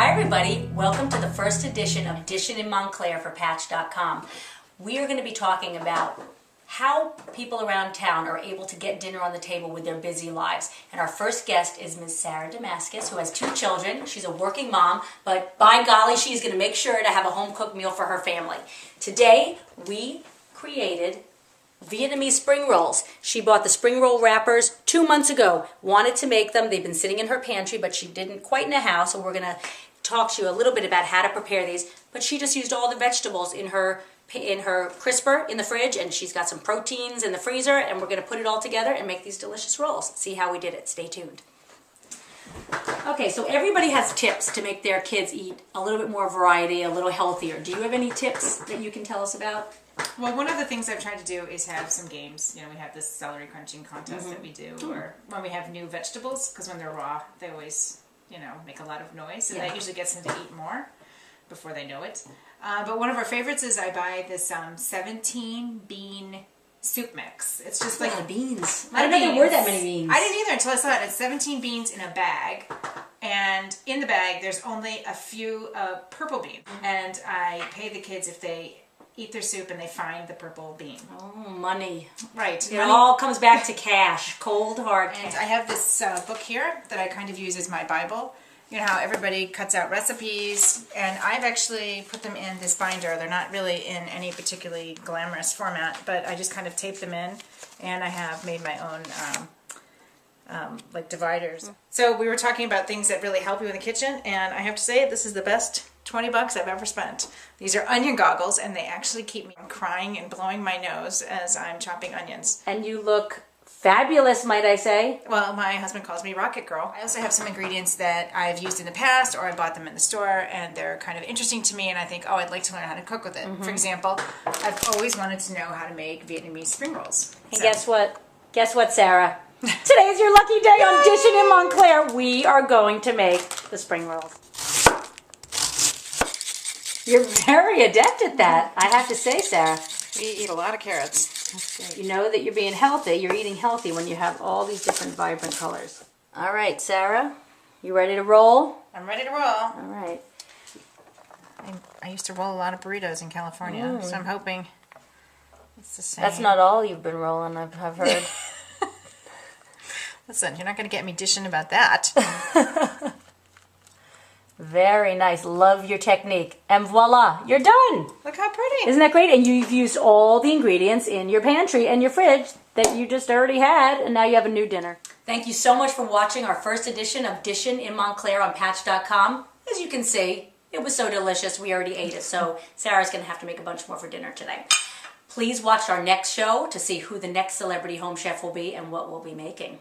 Hi everybody, welcome to the first edition of Dishin'in Montclair for Patch.com. We are going to be talking about how people around town are able to get dinner on the table with their busy lives. And our first guest is Ms. Sarah Damascus, who has 2 children. She's a working mom, but by golly, she's going to make sure to have a home-cooked meal for her family. Today, we created Vietnamese spring rolls. She bought the spring roll wrappers 2 months ago, wanted to make them. They've been sitting in her pantry, but she didn't quite know how, so we're going to talk to you a little bit about how to prepare these. But she just used all the vegetables in her crisper in the fridge, and she's got some proteins in the freezer, and we're going to put it all together and make these delicious rolls. See how we did it. Stay tuned. Okay, so everybody has tips to make their kids eat a little bit more variety, a little healthier. Do you have any tips that you can tell us about? Well, one of the things I've tried to do is have some games. You know, we have this celery crunching contest that we do, or when we have new vegetables, because when they're raw, they always, make a lot of noise, and that usually gets them to eat more before they know it. But one of our favorites is I buy this 17 bean soup mix. It's just like beans. I didn't know there were that many beans. I didn't either until I saw it. It's 17 beans in a bag, and in the bag there's only a few purple beans. And I pay the kids if they eat their soup and they find the purple bean. Oh, money. Right. It all comes back to cash. Cold, hard cash. And I have this book here that I kind of use as my Bible. You know how everybody cuts out recipes, and I've actually put them in this binder. They're not really in any particularly glamorous format, but I just kind of tape them in, and I have made my own like dividers. So we were talking about things that really help you in the kitchen, and I have to say this is the best 20 bucks I've ever spent. These are onion goggles, and they actually keep me from crying and blowing my nose as I'm chopping onions. And you look fabulous, might I say. Well, my husband calls me Rocket Girl. I also have some ingredients that I've used in the past, or I bought them in the store, and they're kind of interesting to me, and I think, oh, I'd like to learn how to cook with it. For example, I've always wanted to know how to make Vietnamese spring rolls. And guess what? Guess what, Sarah? Today's your lucky day on Dishin'in Montclair. We are going to make the spring rolls. You're very adept at that, I have to say, Sarah. We eat a lot of carrots. You know that you're being healthy. You're eating healthy when you have all these different vibrant colors. All right, Sarah, you ready to roll? I'm ready to roll. All right. I used to roll a lot of burritos in California, so I'm hoping it's the same. That's not all you've been rolling, I've heard. Listen, you're not going to get me dishing about that. Very nice. Love your technique. And voila, you're done. Look how pretty. Isn't that great? And you've used all the ingredients in your pantry and your fridge that you just already had, and now you have a new dinner. Thank you so much for watching our first edition of Dishin'in Montclair on Patch.com. As you can see, it was so delicious, we already ate it, so Sarah's going to have to make a bunch more for dinner today. Please watch our next show to see who the next celebrity home chef will be and what we'll be making.